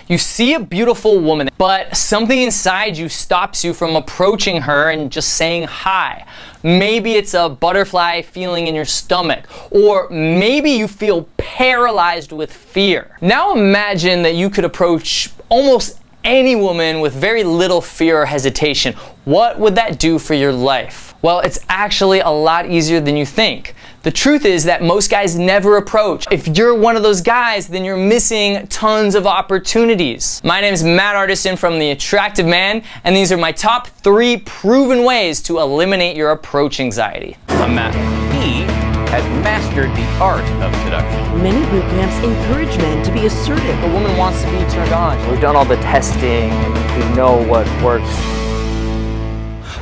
You see a beautiful woman, but something inside you stops you from approaching her and just saying hi. Maybe it's a butterfly feeling in your stomach, or maybe you feel paralyzed with fear. Now imagine that you could approach almost any woman with very little fear or hesitation. What would that do for your life? Well, it's actually a lot easier than you think. The truth is that most guys never approach. If you're one of those guys, then you're missing tons of opportunities. My name is Matt Artisan from The Attractive Man, and these are my top 3 proven ways to eliminate your approach anxiety. I'm Matt. He has mastered the art of seduction. Many boot camps encourage men to be assertive. A woman wants to be turned on. We've done all the testing, and we know what works.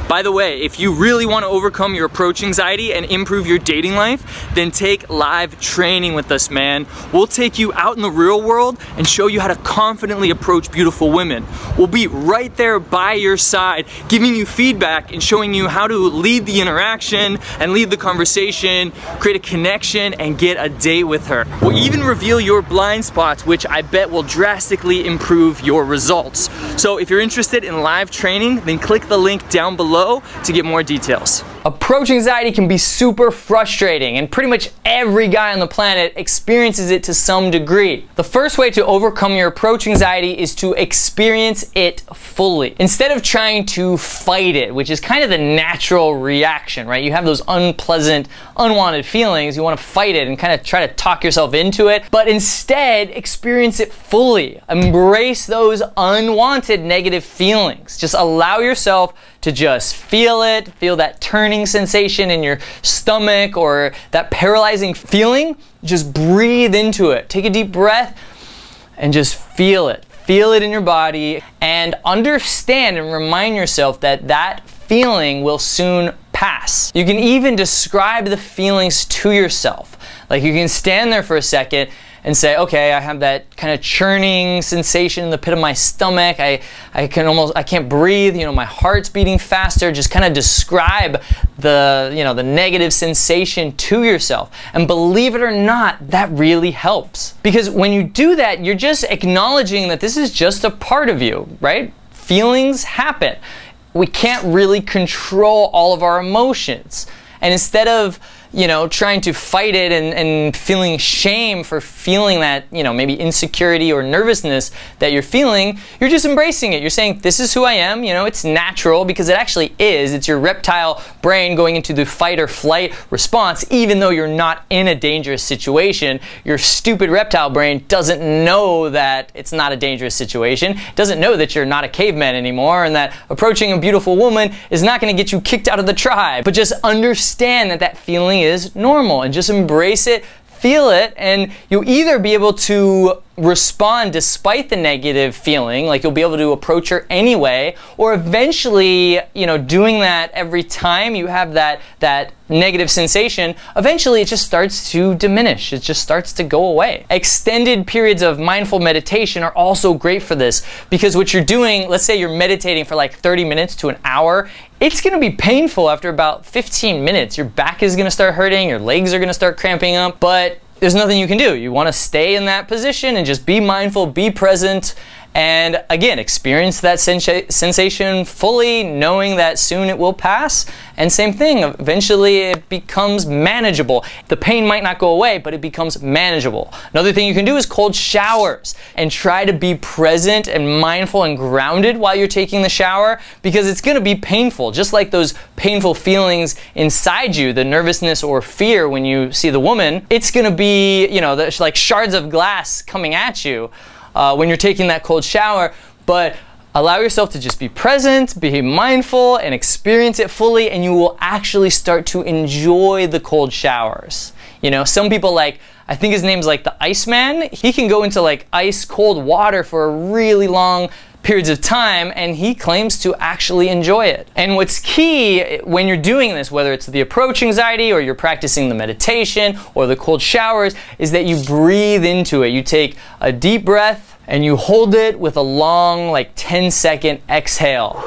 By the way, if you really want to overcome your approach anxiety and improve your dating life, then take live training with us, man. We'll take you out in the real world and show you how to confidently approach beautiful women. We'll be right there by your side, giving you feedback and showing you how to lead the interaction and lead the conversation, create a connection, and get a date with her. We'll even reveal your blind spots, which I bet will drastically improve your results. So if you're interested in live training, then click the link down below to get more details. Approach anxiety can be super frustrating, and pretty much every guy on the planet experiences it to some degree. The first way to overcome your approach anxiety is to experience it fully. Instead of trying to fight it, which is kind of the natural reaction, right? You have those unpleasant, unwanted feelings, you want to fight it and kind of try to talk yourself into it, but instead experience it fully. Embrace those unwanted negative feelings. Just allow yourself to just feel it, feel that turning sensation in your stomach or that paralyzing feeling. Just breathe into it. Take a deep breath and just feel it. Feel it in your body and understand and remind yourself that that feeling will soon pass. You can even describe the feelings to yourself. Like you can stand there for a second and say, okay, I have that kind of churning sensation in the pit of my stomach. I can't breathe, you know, my heart's beating faster. Just kind of describe the negative sensation to yourself. And believe it or not, that really helps. Because when you do that, you're just acknowledging that this is just a part of you, right? Feelings happen. We can't really control all of our emotions. And instead of trying to fight it and feeling shame for feeling that, maybe insecurity or nervousness that you're feeling, you're just embracing it. You're saying, this is who I am, it's natural, because it actually is. It's your reptile brain going into the fight or flight response, even though you're not in a dangerous situation. Your stupid reptile brain doesn't know that it's not a dangerous situation, doesn't know that you're not a caveman anymore, and that approaching a beautiful woman is not going to get you kicked out of the tribe. But just understand that that feeling is normal and just embrace it, feel it, and you'll either be able to respond despite the negative feeling, like you'll be able to approach her anyway, or eventually, doing that every time you have that negative sensation, eventually it just starts to diminish. It just starts to go away. Extended periods of mindful meditation are also great for this, because what you're doing, let's say you're meditating for like 30 minutes to an hour, it's going to be painful after about 15 minutes. Your back is going to start hurting, your legs are going to start cramping up, but there's nothing you can do. You want to stay in that position and just be mindful, be present, and again, experience that sensation fully, knowing that soon it will pass. And same thing, eventually it becomes manageable. The pain might not go away, but it becomes manageable. Another thing you can do is cold showers, and try to be present and mindful and grounded while you're taking the shower, because it's going to be painful. Just like those painful feelings inside you, the nervousness or fear when you see the woman, it's going to be, like shards of glass coming at you when you're taking that cold shower. But allow yourself to just be present, be mindful, and experience it fully, and you will actually start to enjoy the cold showers. Some people, like, I think his name's like the Iceman, he can go into like ice cold water for a really long periods of time, and he claims to actually enjoy it. And what's key when you're doing this, whether it's the approach anxiety or you're practicing the meditation or the cold showers, is that you breathe into it. You take a deep breath and you hold it with a long, like 10-second exhale,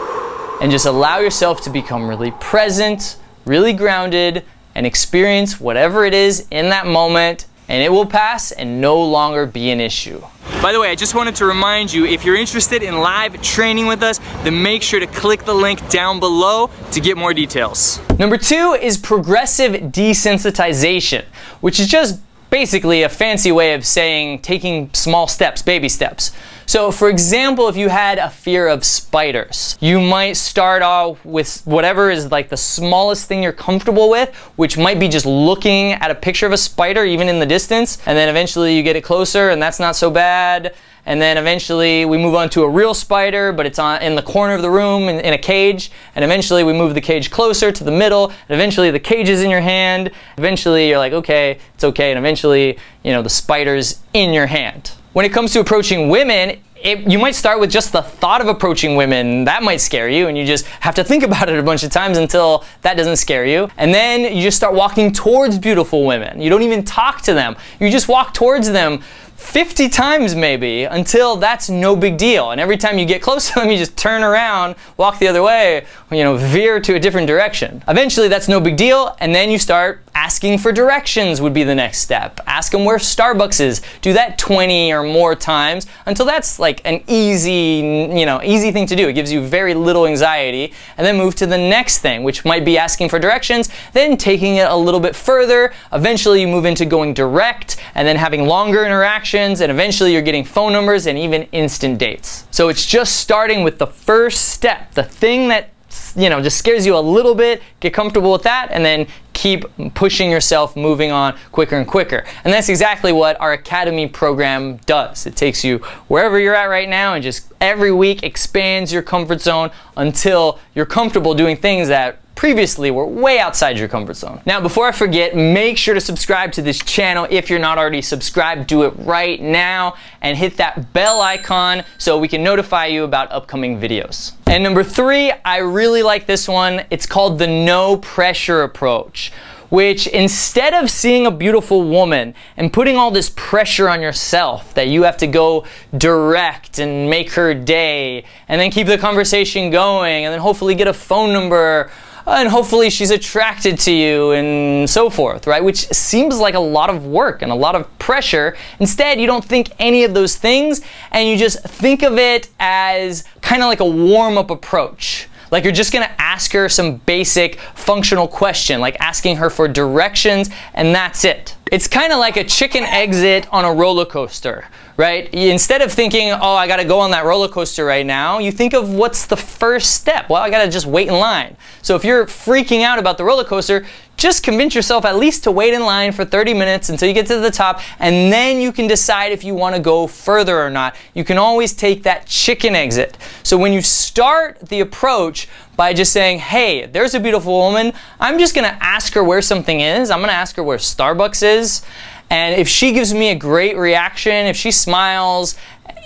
and just allow yourself to become really present, really grounded, and experience whatever it is in that moment and it will pass and no longer be an issue. By the way, I just wanted to remind you, if you're interested in live training with us, then make sure to click the link down below to get more details. Number 2 is progressive desensitization, which is just basically a fancy way of saying taking small steps, baby steps. So for example, if you had a fear of spiders, you might start off with whatever is like the smallest thing you're comfortable with, which might be just looking at a picture of a spider even in the distance, and then eventually you get it closer and that's not so bad. And then eventually we move on to a real spider, but it's in the corner of the room in a cage. And eventually we move the cage closer to the middle. And eventually the cage is in your hand. Eventually you're like, okay, it's okay. And eventually, you know, the spider's in your hand. When it comes to approaching women, you might start with just the thought of approaching women. That might scare you, and you just have to think about it a bunch of times until that doesn't scare you. And then you just start walking towards beautiful women. You don't even talk to them. You just walk towards them 50 times maybe until that's no big deal. And every time you get close to them, you just turn around, walk the other way, you know, veer to a different direction. Eventually that's no big deal, and then you start asking for directions would be the next step. Ask them where Starbucks is. Do that 20 or more times until that's like an easy, you know, easy thing to do. It gives you very little anxiety. And then move to the next thing, which might be asking for directions, then taking it a little bit further. Eventually you move into going direct and then having longer interactions, and eventually you're getting phone numbers and even instant dates. So it's just starting with the first step, the thing that, you know, just scares you a little bit. Get comfortable with that, and then keep pushing yourself, moving on quicker and quicker. And that's exactly what our Academy program does. It takes you wherever you're at right now and just every week expands your comfort zone until you're comfortable doing things that previously were way outside your comfort zone. Now, before I forget, make sure to subscribe to this channel. If you're not already subscribed, do it right now and hit that bell icon so we can notify you about upcoming videos. And number 3, I really like this one. It's called the no pressure approach, which instead of seeing a beautiful woman and putting all this pressure on yourself that you have to go direct and make her day and then keep the conversation going and then hopefully get a phone number and hopefully she's attracted to you and so forth, right? Which seems like a lot of work and a lot of pressure. Instead, you don't think any of those things, and you just think of it as kind of like a warm-up approach. Like you're just gonna ask her some basic functional question, like asking her for directions, and that's it. It's kind of like a chicken exit on a roller coaster, right? Instead of thinking, oh, I gotta go on that roller coaster right now, you think of what's the first step? Well, I gotta just wait in line. So if you're freaking out about the roller coaster, just convince yourself at least to wait in line for 30 minutes until you get to the top, and then you can decide if you want to go further or not. You can always take that chicken exit. So when you start the approach by just saying, hey, there's a beautiful woman, I'm just gonna ask her where something is. I'm gonna ask her where Starbucks is. And if she gives me a great reaction, if she smiles,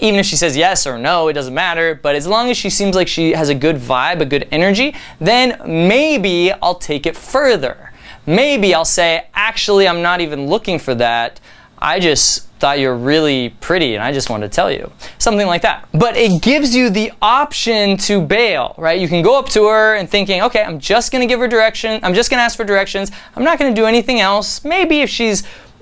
even if she says yes or no, it doesn't matter, but as long as she seems like she has a good vibe, a good energy, then maybe I'll take it further. Maybe I'll say, actually, I'm not even looking for that. I just thought you're really pretty and I just wanted to tell you. Something like that. But it gives you the option to bail, right? You can go up to her and thinking, okay, I'm just gonna give her direction. I'm just gonna ask for directions. I'm not gonna do anything else. Maybe if she's,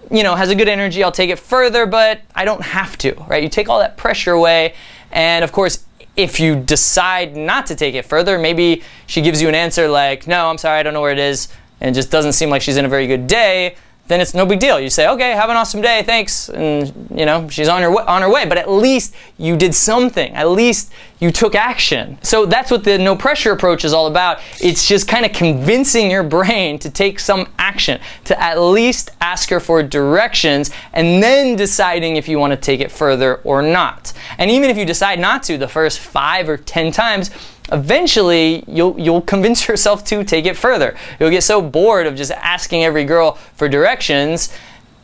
you know, has a good energy, I'll take it further, but I don't have to, right? You take all that pressure away. And of course, if you decide not to take it further, maybe she gives you an answer like, no, I'm sorry, I don't know where it is, and it just doesn't seem like she's in a very good day, then it's no big deal. You say, okay, have an awesome day, thanks, and you know, she's on her way, but at least you did something. At least you took action. So that's what the no pressure approach is all about. It's just kind of convincing your brain to take some action, to at least ask her for directions, and then deciding if you want to take it further or not. And even if you decide not to the first 5 or 10 times, eventually you'll convince yourself to take it further. You'll get so bored of just asking every girl for directions,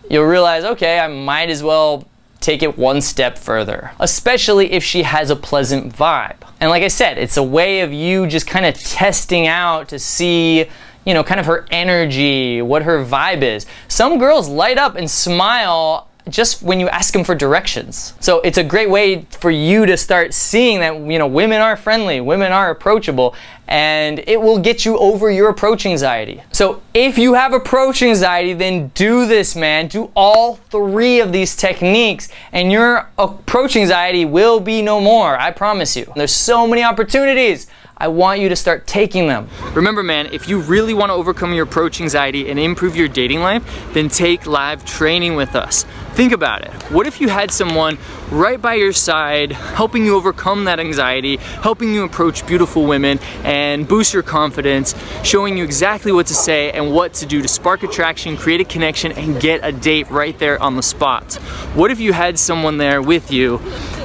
you'll realize, okay, I might as well take it one step further, especially if she has a pleasant vibe. And like I said, it's a way of you just kind of testing out to see, you know, kind of her energy, what her vibe is. Some girls light up and smile just when you ask them for directions. So it's a great way for you to start seeing that, you know, women are friendly, women are approachable, and it will get you over your approach anxiety. So if you have approach anxiety, then do this, man. Do all 3 of these techniques and your approach anxiety will be no more. I promise you. There's so many opportunities. I want you to start taking them. Remember, man, if you really want to overcome your approach anxiety and improve your dating life, then take live training with us. Think about it. What if you had someone right by your side, helping you overcome that anxiety, helping you approach beautiful women and boost your confidence, showing you exactly what to say and what to do to spark attraction, create a connection, and get a date right there on the spot? What if you had someone there with you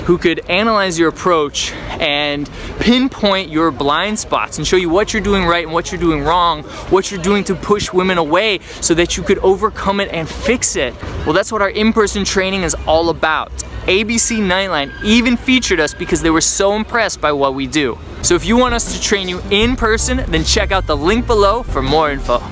who could analyze your approach and pinpoint your blind spots and show you what you're doing right and what you're doing wrong, what you're doing to push women away so that you could overcome it and fix it? Well, that's what our in-person training is all about. ABC Nightline even featured us because they were so impressed by what we do. So if you want us to train you in person, then check out the link below for more info.